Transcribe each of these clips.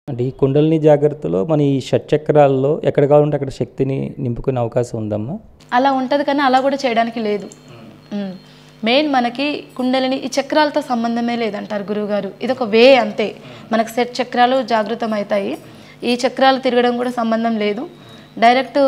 అంటే ఈ కుండలిని జాగ్రత్తలో మన ఈ షట్చక్రాల్లో ఎక్కడ కావాలంటే అక్కడ శక్తిని నింపుకునే అవకాశం ఉందమ్మా? అలా ఉంటుంది, కానీ అలా కూడా చేయడానికి లేదు. మెయిన్ మనకి కుండలిని ఈ చక్రాలతో సంబంధమే లేదంటారు గురువుగారు. ఇది ఒక వే అంతే. మనకు సెట్ చక్రాలు జాగృతం అవుతాయి, ఈ చక్రాలు తిరగడం కూడా సంబంధం లేదు. డైరెక్ట్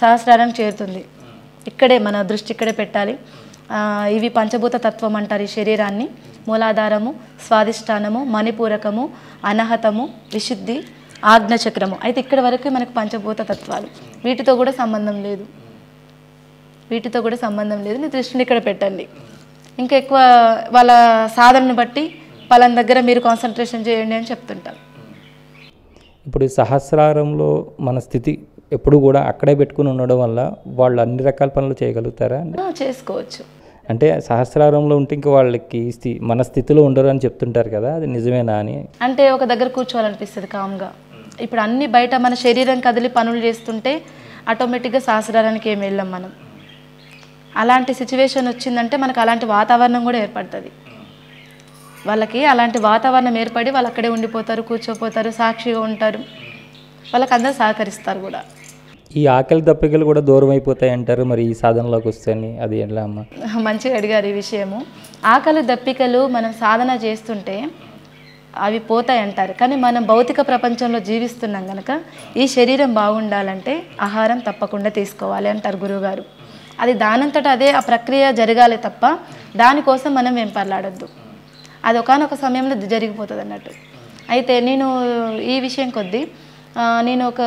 సహస్రారానికి చేరుతుంది. ఇక్కడే మన దృష్టి ఇక్కడే పెట్టాలి. ఇవి పంచభూత తత్వం అంటారు ఈ శరీరాన్ని. మూలాధారము, స్వాదిష్టానము, మణిపూరకము, అనాహతము, విశుద్ధి, ఆజ్ఞచక్రము. అయితే ఇక్కడ వరకు మనకు పంచభూత తత్వాలు. వీటితో కూడా సంబంధం లేదు, వీటితో కూడా సంబంధం లేదు. మీ దృష్టిని ఇక్కడ పెట్టండి. ఇంకా ఎక్కువ వాళ్ళ సాధనను బట్టి పలానా దగ్గర మీరు కాన్సన్ట్రేషన్ చేయండి అని చెప్తుంటాం. ఇప్పుడు సహస్రారంలో మన స్థితి ఎప్పుడు కూడా అక్కడే పెట్టుకుని ఉండడం వల్ల వాళ్ళు అన్ని రకాల పనులు చేయగలుగుతారా? చేసుకోవచ్చు. అంటే సహస్రారంలో ఉంటే ఇంకా వాళ్ళకి మన స్థితిలో ఉండరు అని చెప్తుంటారు కదా, అది నిజమేనా అని? అంటే ఒక దగ్గర కూర్చోవాలనిపిస్తుంది కామ్గా. ఇప్పుడు అన్ని బయట మన శరీరం కదిలి పనులు చేస్తుంటే ఆటోమేటిక్గా సహస్రారానికి ఏమి వెళ్ళాం మనం. అలాంటి సిచ్యువేషన్ వచ్చిందంటే మనకు అలాంటి వాతావరణం కూడా ఏర్పడుతుంది. వాళ్ళకి అలాంటి వాతావరణం ఏర్పడి వాళ్ళు అక్కడే ఉండిపోతారు, కూర్చోపోతారు, సాక్షిగా ఉంటారు. వాళ్ళకి అందరూ సహకరిస్తారు కూడా. ఈ ఆకలి దప్పికలు కూడా దూరం అయిపోతాయి అంటారు, మరి ఈ సాధనలోకి వస్తాయని అది ఎలా అమ్మా? మంచిగా అడిగారు ఈ విషయము. ఆకలి దప్పికలు మనం సాధన చేస్తుంటే అవి పోతాయి అంటారు, కానీ మనం భౌతిక ప్రపంచంలో జీవిస్తున్నాం కనుక ఈ శరీరం బాగుండాలంటే ఆహారం తప్పకుండా తీసుకోవాలి అంటారు గురువుగారు. అది దానంతటా అదే ఆ ప్రక్రియ జరగాలి తప్ప దానికోసం మనం వెంపర్లాడొద్దు. అది ఒకానొక సమయంలో జరిగిపోతుంది అన్నట్టు. అయితే నేను ఈ విషయం కొద్దీ నేను ఒక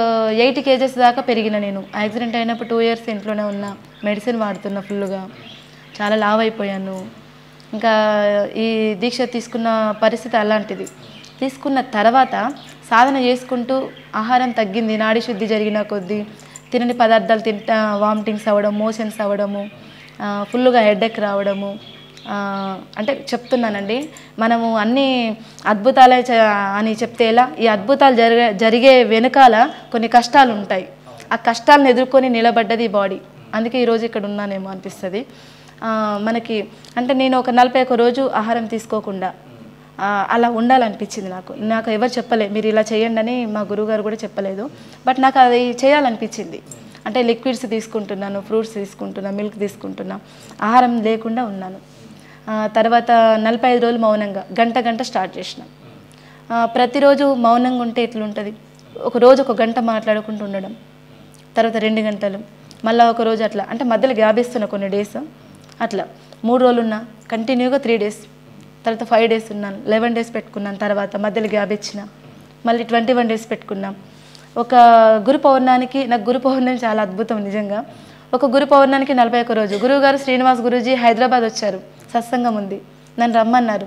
80 kgs దాకా పెరిగిన. నేను యాక్సిడెంట్ అయినప్పుడు 2 years ఇంట్లోనే ఉన్నా, మెడిసిన్ వాడుతున్నా ఫుల్గా, చాలా లావ్ అయిపోయాను. ఇంకా ఈ దీక్ష తీసుకున్న పరిస్థితి అలాంటిది. తీసుకున్న తర్వాత సాధన చేసుకుంటూ ఆహారం తగ్గింది, నాడీ శుద్ధి జరిగిన కొద్దీ తినని పదార్థాలు తింటా వామిటింగ్స్ అవ్వడం, మోషన్స్ అవ్వడము, ఫుల్గా హెడేక్ రావడము. అంటే చెప్తున్నానండి, మనము అన్ని అద్భుతాలే అని చెప్తే ఎలా? ఈ అద్భుతాలు జరిగే వెనుకాల కొన్ని కష్టాలు ఉంటాయి. ఆ కష్టాలను ఎదుర్కొని నిలబడ్డది ఈ బాడీ. అందుకే ఈరోజు ఇక్కడ ఉన్నానేమో అనిపిస్తుంది మనకి. అంటే నేను ఒక 41 రోజు ఆహారం తీసుకోకుండా అలా ఉండాలనిపించింది నాకు ఎవరు చెప్పలే మీరు ఇలా చేయండి అని, మా గురువుగారు కూడా చెప్పలేదు. బట్ నాకు అది చేయాలనిపించింది. అంటే లిక్విడ్స్ తీసుకుంటున్నాను, ఫ్రూట్స్ తీసుకుంటున్నా, మిల్క్ తీసుకుంటున్నా, ఆహారం లేకుండా ఉన్నాను. తర్వాత 45 రోజులు మౌనంగా గంట స్టార్ట్ చేసిన. ప్రతిరోజు మౌనంగా ఉంటే ఎట్లుంటుంది? ఒక రోజు 1 గంట మాట్లాడుకుంటూ ఉండడం, తర్వాత 2 గంటలు, మళ్ళీ ఒక రోజు అట్లా. అంటే మధ్యలో గ్యాప్ ఇస్తున్నా కొన్ని డేస్. అట్లా 3 రోజులు ఉన్నా కంటిన్యూగా, 3 days, తర్వాత 5 days ఉన్నాను, 11 days పెట్టుకున్నాను, తర్వాత మధ్యలో గ్యాప్ ఇచ్చిన, మళ్ళీ 21 days పెట్టుకున్నాం. ఒక గురు పౌర్ణానికి, నాకు గురు పౌర్ణమి చాలా అద్భుతం నిజంగా. ఒక గురు పౌర్ణానికి 41 రోజు గురువుగారు శ్రీనివాస్ గురూజీ హైదరాబాద్ వచ్చారు, సత్సంగం ఉంది, నన్ను రమ్మన్నారు.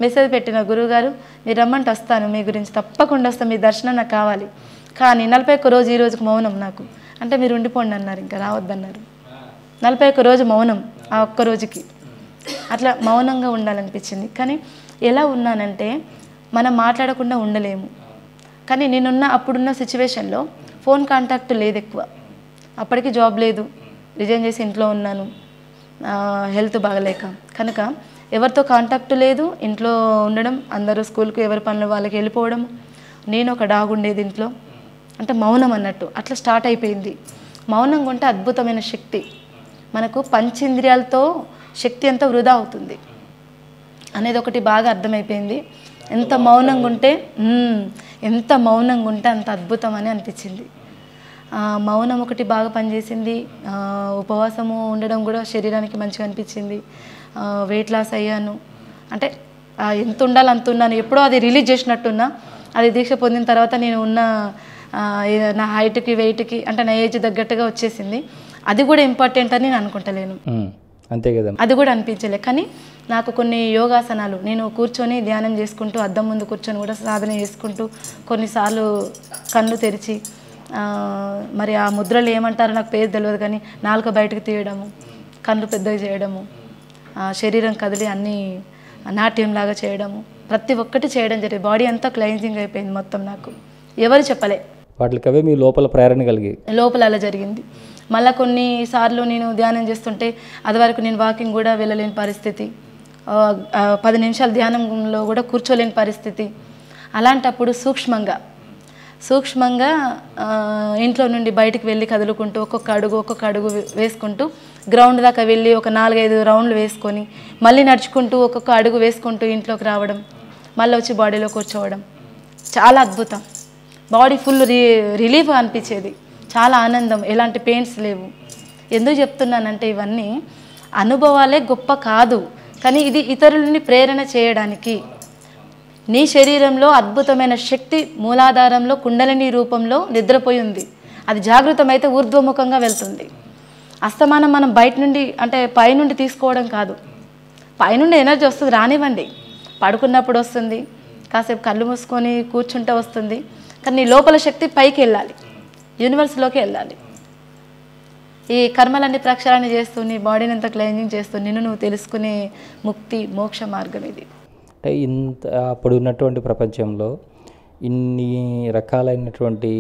మెసేజ్ పెట్టిన, గురువుగారు మీరు రమ్మంటే వస్తాను, మీ గురించి తప్పకుండా వస్తాను, మీ దర్శనం నాకు కావాలి. కానీ 41 రోజు ఈ రోజుకి మౌనం నాకు. అంటే మీరు ఉండిపోండి అన్నారు, ఇంకా రావద్దన్నారు. 41 రోజు మౌనం ఆ ఒక్క రోజుకి. అట్లా మౌనంగా ఉండాలనిపించింది. కానీ ఎలా ఉన్నానంటే మనం మాట్లాడకుండా ఉండలేము. కానీ నేనున్న అప్పుడున్న సిచ్యువేషన్లో ఫోన్ కాంటాక్ట్ లేదు ఎక్కువ. అప్పటికి జాబ్ లేదు, రిజైన్ చేసి ఇంట్లో ఉన్నాను, హెల్త్ బాగలేక. కనుక ఎవరితో కాంటాక్ట్ లేదు, ఇంట్లో ఉండడం, అందరూ స్కూల్కి ఎవరి పనులు వాళ్ళకి వెళ్ళిపోవడం, నేను ఒక డాగ్ ఉండేది ఇంట్లో. అంటే మౌనం అన్నట్టు అట్లా స్టార్ట్ అయిపోయింది. మౌనంగా ఉంటే అద్భుతమైన శక్తి. మనకు పంచేంద్రియాలతో శక్తి అంతా వృధా అవుతుంది అనేది ఒకటి బాగా అర్థమైపోయింది. ఎంత మౌనంగా ఉంటే అంత అద్భుతం అని అనిపించింది. మౌనం ఒకటి బాగా పనిచేసింది. ఉపవాసము ఉండడం కూడా శరీరానికి మంచిగా అనిపించింది. వెయిట్ లాస్ అయ్యాను. అంటే ఎంత ఉండాలి అంత ఉన్నాను. ఎప్పుడో అది రిలీజ్ చేసినట్టున్నా. అది దీక్ష పొందిన తర్వాత నేను ఉన్న నా హైట్కి, వెయిట్కి, అంటే నా ఏజ్ తగ్గట్టుగా వచ్చేసింది. అది కూడా ఇంపార్టెంట్ అని నేను అనుకుంటలేను, అంతే కదా, అది కూడా అనిపించలే. కానీ నాకు కొన్ని యోగాసనాలు, నేను కూర్చొని ధ్యానం చేసుకుంటూ, అద్దం ముందు కూర్చొని కూడా సాధన చేసుకుంటూ, కొన్నిసార్లు కళ్ళు తెరిచి, మరి ఆ ముద్రలు ఏమంటారో నాకు పేరు తెలియదు, కానీ నాలుక బయటకు తీయడము, కళ్ళు పెద్దగా చేయడము, శరీరం కదిలి అన్నీ నాట్యంలాగా చేయడము, ప్రతి ఒక్కటి చేయడం జరిగింది. బాడీ అంతా క్లెన్జింగ్ అయిపోయింది మొత్తం. నాకు ఎవరు చెప్పలే, వాటికవే మీ లోపల ప్రేరణ కలిగి లోపల అలా జరిగింది. మళ్ళీ కొన్నిసార్లు నేను ధ్యానం చేస్తుంటే అది వరకు నేను వాకింగ్ కూడా వెళ్ళలేని పరిస్థితి, 10 నిమిషాలు ధ్యానంలో కూడా కూర్చోలేని పరిస్థితి. అలాంటప్పుడు సూక్ష్మంగా సూక్ష్మంగా ఇంట్లో నుండి బయటికి వెళ్ళి కదులుకుంటూ ఒక్కొక్క అడుగు వేసుకుంటూ గ్రౌండ్ దాకా వెళ్ళి ఒక 4-5 రౌండ్లు వేసుకొని మళ్ళీ నడుచుకుంటూ ఒక్కొక్క అడుగు వేసుకుంటూ ఇంట్లోకి రావడం, మళ్ళీ వచ్చి బాడీలో కూర్చోవడం. చాలా అద్భుతం. బాడీ ఫుల్ రిలీఫ్ అనిపించేది, చాలా ఆనందం, ఎలాంటి పెయిన్స్ లేవు. ఎందుకు చెప్తున్నానంటే ఇవన్నీ అనుభవాలే గొప్ప కాదు, కానీ ఇది ఇతరులని ప్రేరణ చేయడానికి. నీ శరీరంలో అద్భుతమైన శక్తి మూలాధారంలో కుండలిని రూపంలో నిద్రపోయి ఉంది. అది జాగృతమైతే ఊర్ధ్వముఖంగా వెళ్తుంది. అస్తమానం మనం బయట నుండి అంటే పైనుండి తీసుకోవడం కాదు. పైనుండి ఎనర్జీ వస్తుంది, రానివ్వండి. పడుకున్నప్పుడు వస్తుంది, కాసేపు కళ్ళు మూసుకొని కూర్చుంటే వస్తుంది. కానీ నీ లోపల శక్తి పైకి వెళ్ళాలి, యూనివర్స్లోకి వెళ్ళాలి. ఈ కర్మలన్నీ ప్రక్షాళన చేస్తూ నీ బాడీని అంతా క్లెన్జింగ్ చేస్తూ నిన్ను నువ్వు తెలుసుకునే ముక్తి మోక్ష మార్గం ఇది. అంటే ఇంత అప్పుడు ఉన్నటువంటి ప్రపంచంలో ఇన్ని రకాలైనటువంటి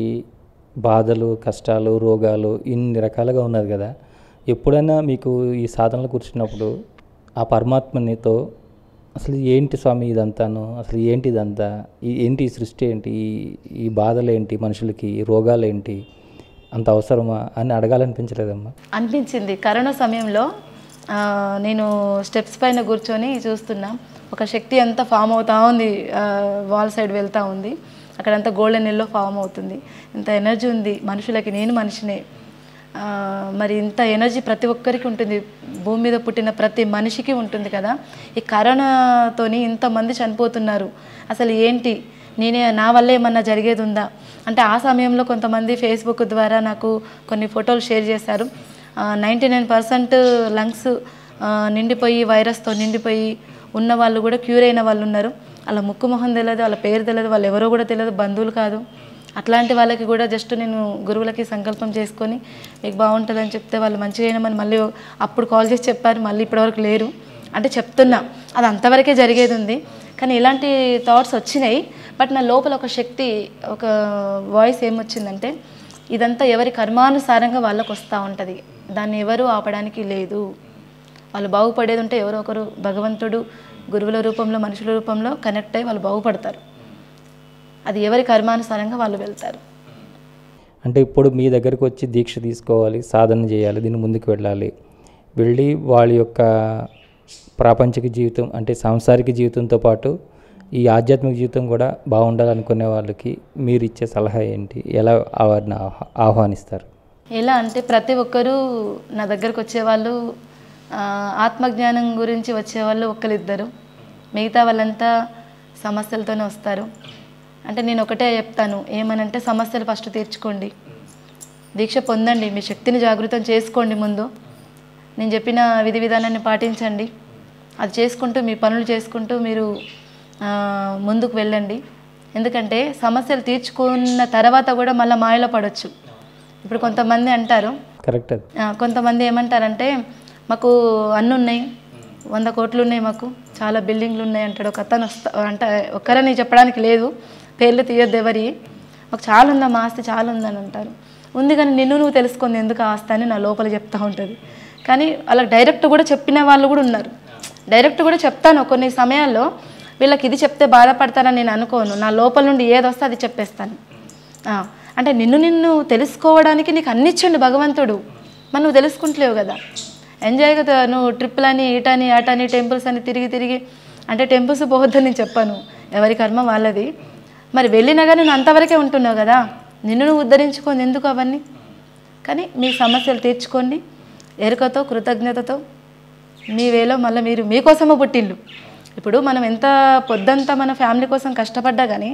బాధలు, కష్టాలు, రోగాలు ఇన్ని రకాలుగా ఉన్నది కదా. ఎప్పుడైనా మీకు ఈ సాధనలు కూర్చున్నప్పుడు ఆ పరమాత్మనితో అసలు ఏంటి స్వామి ఇదంతాను, అసలు ఏంటి ఇదంతా, ఏంటి ఈ సృష్టి ఏంటి, ఈ బాధలు ఏంటి, మనుషులకి రోగాలు ఏంటి, అంత అవసరమా అని అడగాలనిపించలేదమ్మా? అనిపించింది. కరోనా సమయంలో నేను స్టెప్స్ పైన కూర్చొని చూస్తున్నా, ఒక శక్తి అంతా ఫామ్ అవుతూ ఉంది, వాల్ సైడ్ వెళ్తూ ఉంది. అక్కడంతా గోల్డెన్ ఎల్లో ఫామ్ అవుతుంది. ఇంత ఎనర్జీ ఉంది మనుషులకి, నేను మనిషినే. మరి ఇంత ఎనర్జీ ప్రతి ఒక్కరికి ఉంటుంది, భూమి మీద పుట్టిన ప్రతి మనిషికి ఉంటుంది కదా. ఈ కరోనాతోని ఇంతమంది చనిపోతున్నారు, అసలు ఏంటి, నా వల్లే ఏమన్నా జరిగేది ఉందా అంటే ఆ సమయంలో కొంతమంది ఫేస్బుక్ ద్వారా నాకు కొన్ని ఫోటోలు షేర్ చేశారు. 99% లంగ్స్ నిండిపోయి వైరస్తో నిండిపోయి ఉన్న వాళ్ళు కూడా క్యూర్ అయిన వాళ్ళు ఉన్నారు. అలా ముక్కు మొహం తెలియదు, వాళ్ళ పేరు తెలియదు, వాళ్ళు ఎవరో కూడా తెలియదు, బంధువులు కాదు. అట్లాంటి వాళ్ళకి కూడా జస్ట్ నేను గురువులకి సంకల్పం చేసుకొని మీకు బాగుంటుందని చెప్తే వాళ్ళు మంచిగా అయినామని మళ్ళీ అప్పుడు కాల్ చేసి చెప్పారు. మళ్ళీ ఇప్పటివరకు లేరు. అంటే చెప్తున్నా అది అంతవరకే జరిగేది ఉంది. కానీ ఇలాంటి థాట్స్ వచ్చినాయి. బట్ నా లోపల ఒక శక్తి, ఒక వాయిస్ ఏమొచ్చిందంటే ఇదంతా ఎవరి కర్మానుసారంగా వాళ్ళకు వస్తూ ఉంటుంది, దాన్ని ఎవరు ఆపడానికి లేదు. వాళ్ళు బాగుపడేది ఉంటే ఎవరో ఒకరు భగవంతుడు గురువుల రూపంలో మనుషుల రూపంలో కనెక్ట్ అయ్యి వాళ్ళు బాగుపడతారు. అది ఎవరి కర్మానుసారంగా వాళ్ళు వెళ్తారు. అంటే ఇప్పుడు మీ దగ్గరకు వచ్చి దీక్ష తీసుకోవాలి, సాధన చేయాలి, దీన్ని ముందుకు వెళ్ళాలి, వెళ్ళి వాళ్ళ యొక్క ప్రాపంచిక జీవితం అంటే సాంసారిక జీవితంతో పాటు ఈ ఆధ్యాత్మిక జీవితం కూడా బాగుండాలనుకునే వాళ్ళకి మీరు ఇచ్చే సలహా ఏంటి? ఎలా వారిని ఆహ్వానిస్తారు? ఎలా అంటే ప్రతి ఒక్కరూ నా దగ్గరకు వచ్చేవాళ్ళు ఆత్మజ్ఞానం గురించి వచ్చేవాళ్ళు ఒక్కరిద్దరు, మిగతా వాళ్ళంతా సమస్యలతోనే వస్తారు. అంటే నేను ఒకటే చెప్తాను, ఏమనంటే సమస్యలు ఫస్ట్ తీర్చుకోండి, దీక్ష పొందండి, మీ శక్తిని జాగృతం చేసుకోండి. ముందు నేను చెప్పిన విధి విధానాన్ని పాటించండి. అది చేసుకుంటూ మీ పనులు చేసుకుంటూ మీరు ముందుకు వెళ్ళండి. ఎందుకంటే సమస్యలు తీర్చుకున్న తర్వాత కూడా మళ్ళీ మాయలో పడవచ్చు. ఇప్పుడు కొంతమంది అంటారు, కరెక్ట్, కొంతమంది ఏమంటారంటే మాకు అన్నీ ఉన్నాయి, 100 కోట్లు ఉన్నాయి, మాకు చాలా బిల్డింగ్లు ఉన్నాయి అంటాడు. ఒక అతను అంటే ఒక్కరని చెప్పడానికి లేదు, పేర్లు తీయొద్దు ఎవరి, మాకు చాలా ఉందమ్మా ఆస్తి, చాలా ఉందని అంటారు. ఉంది కానీ నువ్వు తెలుసుకుంది ఎందుకు ఆస్తి అని నా లోపల చెప్తూ ఉంటుంది. కానీ అలా డైరెక్ట్ కూడా చెప్పిన వాళ్ళు కూడా ఉన్నారు. డైరెక్ట్ కూడా చెప్తాను, కొన్ని సమయాల్లో వీళ్ళకి ఇది చెప్తే బాధపడతారని నేను అనుకోను. నా లోపల నుండి ఏది వస్తే అది చెప్పేస్తాను. అంటే నిన్ను తెలుసుకోవడానికి నీకు అన్ని ఇచ్చండి భగవంతుడు, మరి నువ్వు తెలుసుకుంటలేవు కదా. ఎంజాయ్గా నువ్వు ట్రిప్పులని ఇటని అటని టెంపుల్స్ అని తిరిగి అంటే టెంపుల్స్ పోవద్దని నేను చెప్పాను, ఎవరి కర్మ వాళ్ళది. మరి వెళ్ళినా కానీ నువ్వు అంతవరకే ఉంటున్నావు కదా, నువ్వు ఉద్ధరించుకోండి ఎందుకు అవన్నీ. కానీ మీ సమస్యలు తీర్చుకోండి ఎరుకతో, కృతజ్ఞతతో, మీ వేలో మళ్ళీ మీరు మీకోసమో పుట్టిల్లు. ఇప్పుడు మనం ఎంత పొద్దంతా మన ఫ్యామిలీ కోసం కష్టపడ్డా కానీ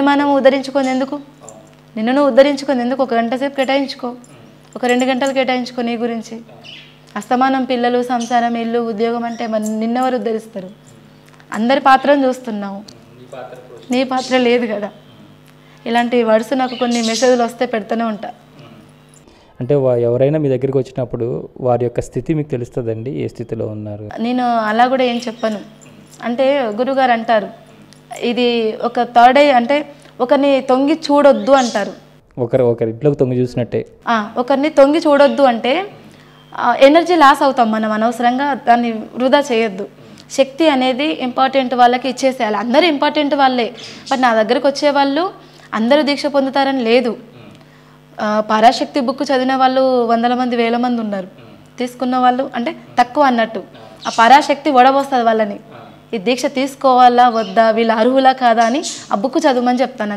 మనం ఉద్ధరించుకొని ఎందుకు, నువ్వు ఉద్ధరించుకొని ఎందుకు? 1 గంట సేపు కేటాయించుకో, ఒక 2 గంటలు కేటాయించుకో నీ గురించి. అస్తమానం పిల్లలు, సంసారం, ఇల్లు, ఉద్యోగం అంటే మరి నిన్నెవరు ఉద్ధరిస్తారు? అందరి పాత్రను చూస్తున్నావు, నీ పాత్ర లేదు కదా. ఇలాంటి వర్డ్స్ నాకు కొన్ని మెసేజ్లు వస్తే పెడుతూనే ఉంటా. అంటే ఎవరైనా మీ దగ్గరికి వచ్చినప్పుడు వారి యొక్క స్థితి మీకు తెలుస్తుందండి, ఏ స్థితిలో ఉన్నారు? నేను అలా కూడా ఏం చెప్పను. అంటే గురుగారు అంటారు, ఇది ఒక థర్డ్ ఐ అంటే ఒకరిని తొంగి చూడొద్దు అంటారు. ఒకరి ఇంట్లోకి తొంగి చూసినట్టే. ఒకరిని తొంగి చూడొద్దు అంటే ఎనర్జీ లాస్ అవుతాం మనం, అనవసరంగా దాన్ని వృధా చేయొద్దు. శక్తి అనేది ఇంపార్టెంట్ వాళ్ళకి ఇచ్చేసేయాలి. అందరూ ఇంపార్టెంట్ వాళ్ళే, బట్ నా దగ్గరకు వచ్చేవాళ్ళు అందరూ దీక్ష పొందుతారని లేదు. పరాశక్తి బుక్ చదివిన వాళ్ళు 100 మంది 1000 మంది ఉన్నారు. తీసుకున్న వాళ్ళు అంటే తక్కువ అన్నట్టు. ఆ పరాశక్తి వడబోస్తుంది వాళ్ళని. ఈ దీక్ష తీసుకోవాలా వద్దా, వీళ్ళు అర్హులా కాదా అని ఆ బుక్ చదవమని చెప్తాను.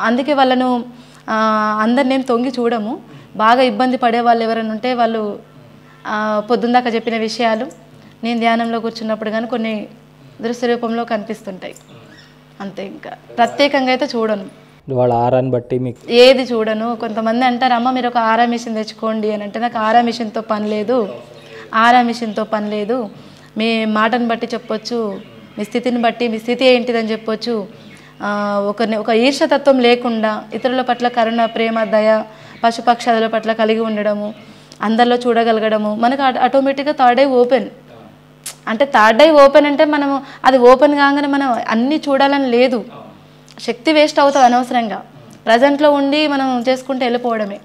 అందుకే వాళ్ళను అందరినేం తొంగి చూడము. బాగా ఇబ్బంది పడే వాళ్ళు ఎవరైనా ఉంటే వాళ్ళు పొద్దుందాకా చెప్పిన విషయాలు నేను ధ్యానంలో కూర్చున్నప్పుడు కానీ కొన్ని దృశ్య రూపంలో కనిపిస్తుంటాయి. అంతే, ఇంకా ప్రత్యేకంగా అయితే చూడను. వాళ్ళ ఆరాన్ని బట్టి మీకు ఏది చూడను. కొంతమంది అంటారు, అమ్మ మీరు ఒక ఆరా మిషన్ తెచ్చుకోండి అని అంటే, నాకు ఆరా మిషన్తో పని లేదు, ఆరా మిషన్తో పని లేదు. మీ మాటను బట్టి చెప్పొచ్చు, మీ స్థితిని బట్టి మీ స్థితి ఏంటిదని చెప్పొచ్చు. ఒక ఈర్ష్యతత్వం లేకుండా ఇతరుల పట్ల కరుణ, ప్రేమ, దయ, పశుపక్షాదుల పట్ల కలిగి ఉండడము, అందరిలో చూడగలగడము. మనకు ఆటోమేటిక్గా థర్డ్ ఐ ఓపెన్. అంటే థర్డ్ ఐ ఓపెన్ అంటే మనము అది ఓపెన్ కాగానే మనం అన్నీ చూడాలని లేదు. శక్తి వేస్ట్ అవుతుంది అనవసరంగా. ప్రజెంట్లో ఉండి మనం చేసుకుంటే వెళ్ళిపోవడమే.